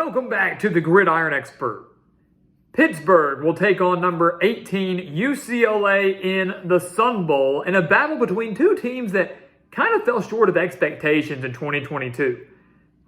Welcome back to the Gridiron Expert. Pittsburgh will take on number 18 UCLA in the Sun Bowl in a battle between two teams that kind of fell short of expectations in 2022.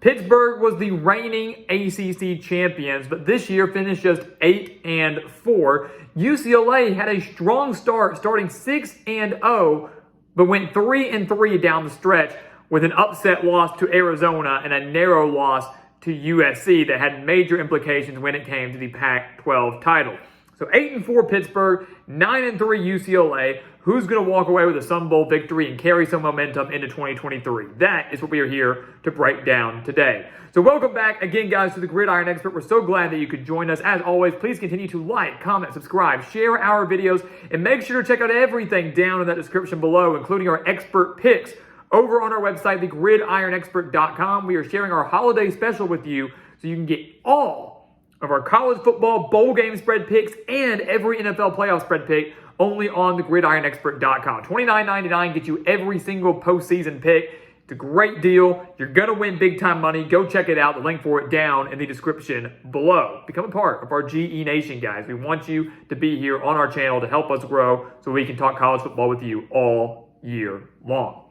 Pittsburgh was the reigning ACC champions, but this year finished just 8-4. UCLA had a strong start, starting 6-0, but went 3-3 down the stretch with an upset loss to Arizona and a narrow loss to USC that had major implications when it came to the Pac-12 title. So 8-4 Pittsburgh, 9-3 UCLA. Who's going to walk away with a Sun Bowl victory and carry some momentum into 2023? That is what we are here to break down today. So welcome back again, guys, to the Gridiron Expert. We're so glad that you could join us. As always, please continue to like, comment, subscribe, share our videos, and make sure to check out everything down in that description below, including our expert picks. Over on our website, thegridironexpert.com, we are sharing our holiday special with you so you can get all of our college football bowl game spread picks and every NFL playoff spread pick only on thegridironexpert.com. $29.99 gets you every single postseason pick. It's a great deal. You're going to win big time money. Go check it out. The link for it down in the description below. Become a part of our GE Nation, guys. We want you to be here on our channel to help us grow so we can talk college football with you all year long.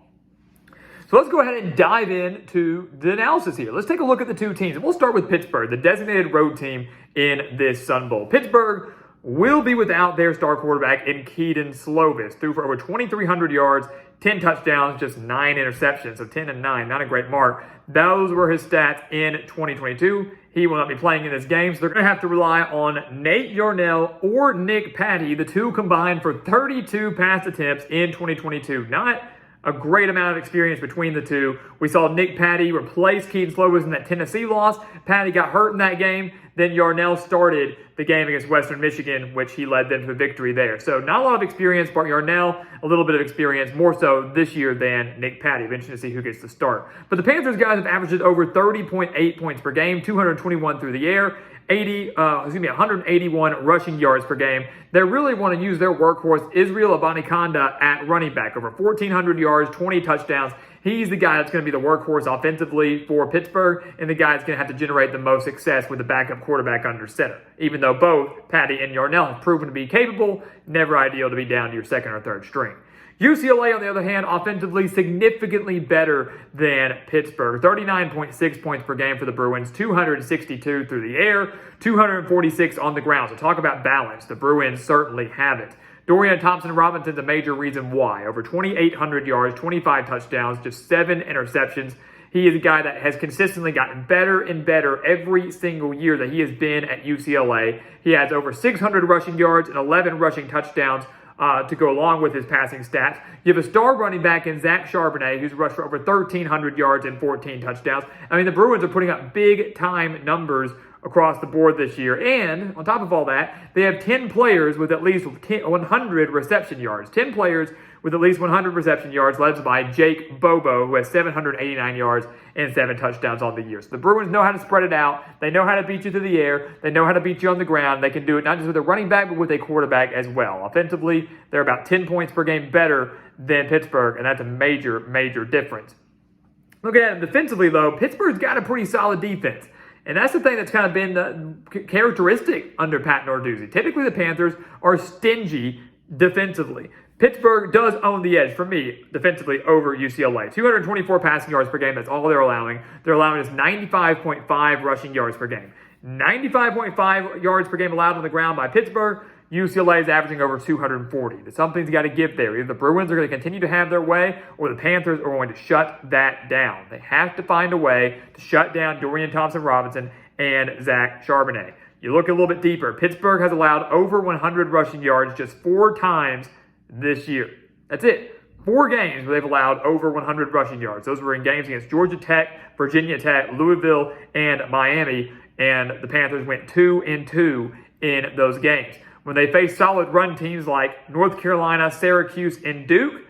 So let's go ahead and dive into the analysis here. Let's take a look at the two teams. And we'll start with Pittsburgh, the designated road team in this Sun Bowl. Pittsburgh will be without their star quarterback in Kedon Slovis. Threw for over 2,300 yards, 10 touchdowns, just 9 interceptions. So 10-9, not a great mark. Those were his stats in 2022. He will not be playing in this game, so they're going to have to rely on Nate Yarnell or Nick Patty, the two combined for 32 pass attempts in 2022. Not a great amount of experience between the two. We saw Nick Patty replace Kedon Slovis in that Tennessee loss. Patty got hurt in that game. Then Yarnell started the game against Western Michigan, which he led them to the victory there. So not a lot of experience, but Yarnell, a little bit of experience, more so this year than Nick Patty. Interesting to see who gets the start. But the Panthers guys have averaged over 30.8 points per game, 221 through the air, 181 rushing yards per game. They really want to use their workhorse, Israel Abanikanda, at running back. Over 1,400 yards, 20 touchdowns. He's the guy that's going to be the workhorse offensively for Pittsburgh, and the guy that's going to have to generate the most success with the backup quarterback under center. Even though both Patty and Yarnell have proven to be capable, never ideal to be down to your second or third string. UCLA, on the other hand, offensively significantly better than Pittsburgh. 39.6 points per game for the Bruins, 262 through the air, 246 on the ground. So talk about balance. The Bruins certainly have it. Dorian Thompson-Robinson's a major reason why. Over 2,800 yards, 25 touchdowns, just 7 interceptions. He is a guy that has consistently gotten better and better every single year that he has been at UCLA. He has over 600 rushing yards and 11 rushing touchdowns to go along with his passing stats. You have a star running back in Zach Charbonnet, who's rushed for over 1,300 yards and 14 touchdowns. I mean, the Bruins are putting up big-time numbers across the board this year. And on top of all that, they have 10 players with at least 100 reception yards. 10 players with at least 100 reception yards, led by Jake Bobo, who has 789 yards and 7 touchdowns on the year. So the Bruins know how to spread it out. They know how to beat you through the air. They know how to beat you on the ground. They can do it not just with a running back, but with a quarterback as well. Offensively, they're about 10 points per game better than Pittsburgh, and that's a major, major difference. Look at it defensively, though. Pittsburgh's got a pretty solid defense. And that's the thing that's kind of been the characteristic under Pat Narduzzi. Typically, the Panthers are stingy defensively. Pittsburgh does own the edge, for me, defensively over UCLA. 224 passing yards per game, that's all they're allowing. They're allowing us 95.5 rushing yards per game. 95.5 yards per game allowed on the ground by Pittsburgh. UCLA is averaging over 240. Something's got to give there. Either the Bruins are going to continue to have their way, or the Panthers are going to shut that down. They have to find a way to shut down Dorian Thompson-Robinson and Zach Charbonnet. You look a little bit deeper. Pittsburgh has allowed over 100 rushing yards just 4 times this year. That's it. 4 games where they've allowed over 100 rushing yards. Those were in games against Georgia Tech, Virginia Tech, Louisville, and Miami. And the Panthers went 2-2 in those games. When they faced solid run teams like North Carolina, Syracuse, and Duke,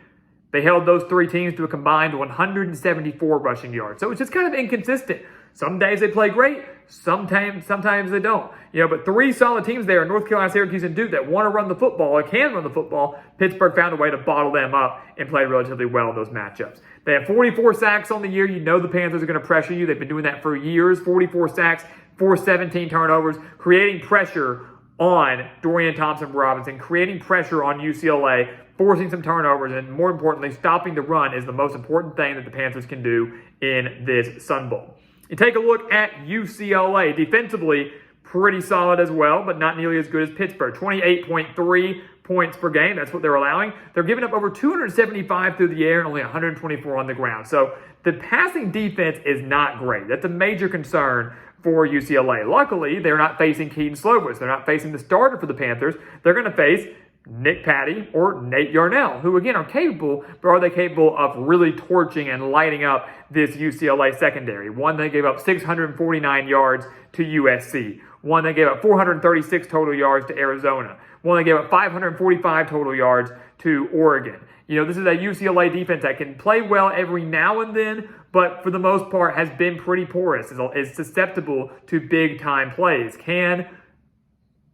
they held those 3 teams to a combined 174 rushing yards. So it's just kind of inconsistent. Some days they play great. Sometimes they don't. But three solid teams there, North Carolina, Syracuse, and Duke, that want to run the football or can run the football. Pittsburgh found a way to bottle them up and play relatively well in those matchups. They have 44 sacks on the year. The Panthers are going to pressure you. They've been doing that for years. 44 sacks, 417 turnovers, creating pressure on Dorian Thompson-Robinson, creating pressure on UCLA, forcing some turnovers, and more importantly, stopping the run is the most important thing that the Panthers can do in this Sun Bowl. You take a look at UCLA. Defensively, pretty solid as well, but not nearly as good as Pittsburgh. 28.3 points per game. That's what they're allowing. They're giving up over 275 through the air and only 124 on the ground. So the passing defense is not great. That's a major concern for UCLA. Luckily, they're not facing Keaton Slovis. They're not facing the starter for the Panthers. They're going to face Nick Patty or Nate Yarnell, who again are capable, but are they capable of really torching and lighting up this UCLA secondary? One, they gave up 649 yards to USC. One, they gave up 436 total yards to Arizona. One, they gave up 545 total yards to Oregon. This is a UCLA defense that can play well every now and then, but for the most part has been pretty porous, is susceptible to big-time plays. Can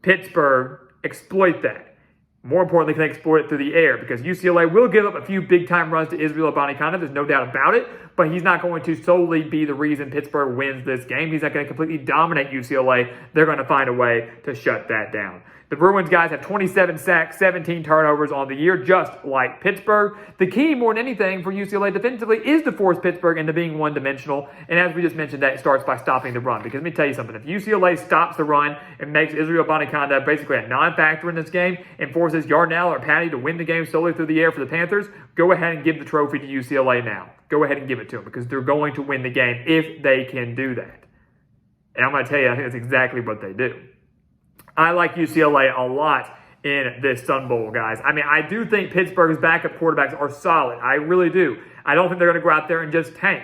Pittsburgh exploit that? More importantly, can they exploit it through the air? Because UCLA will give up a few big-time runs to Israel Abanikanda. There's no doubt about it. But he's not going to solely be the reason Pittsburgh wins this game. He's not going to completely dominate UCLA. They're going to find a way to shut that down. The Bruins guys have 27 sacks, 17 turnovers on the year, just like Pittsburgh. The key, more than anything, for UCLA defensively is to force Pittsburgh into being one-dimensional. And as we just mentioned, that starts by stopping the run. Because let me tell you something. If UCLA stops the run and makes Israel Abanikanda basically a non-factor in this game and forces Yarnell or Patty to win the game solely through the air for the Panthers, go ahead and give the trophy to UCLA now. Go ahead and give it to them because they're going to win the game if they can do that. And I'm going to tell you, I think that's exactly what they do. I like UCLA a lot in this Sun Bowl, guys. I do think Pittsburgh's backup quarterbacks are solid. I really do. I don't think they're going to go out there and just tank.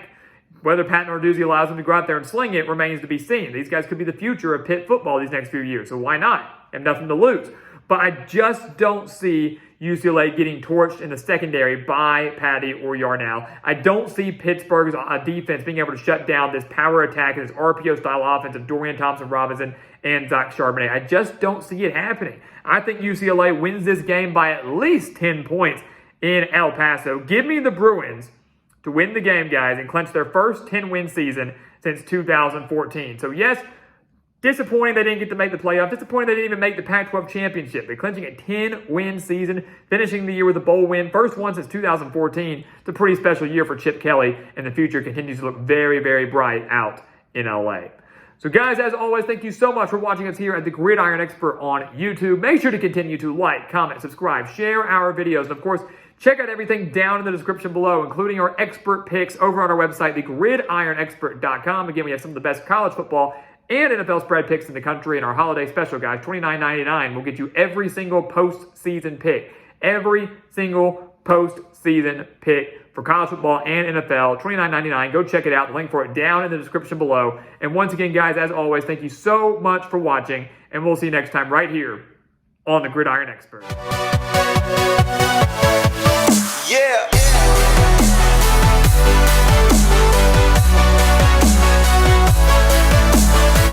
Whether Pat Narduzzi allows them to go out there and sling it remains to be seen. These guys could be the future of Pitt football these next few years, so why not? And nothing to lose. But I just don't see UCLA getting torched in the secondary by Patty or Yarnell. I don't see Pittsburgh's defense being able to shut down this power attack and this RPO-style offense of Dorian Thompson-Robinson and Zach Charbonnet. I just don't see it happening. I think UCLA wins this game by at least 10 points in El Paso. Give me the Bruins to win the game, guys, and clinch their first 10-win season since 2014. So, yes, disappointing they didn't get to make the playoffs. Disappointing they didn't even make the Pac-12 championship. They're clinching a 10-win season, finishing the year with a bowl win. First one since 2014. It's a pretty special year for Chip Kelly, and the future continues to look very, very bright out in LA. So, guys, as always, thank you so much for watching us here at the Gridiron Expert on YouTube. Make sure to continue to like, comment, subscribe, share our videos, and, of course, check out everything down in the description below, including our expert picks over on our website, thegridironexpert.com. Again, we have some of the best college football and NFL spread picks in the country, and our holiday special, guys, $29.99 will get you every single postseason pick. Every single postseason pick for college football and NFL, $29.99. Go check it out. The link for it down in the description below. And once again, guys, as always, thank you so much for watching, and we'll see you next time right here on the Gridiron Expert.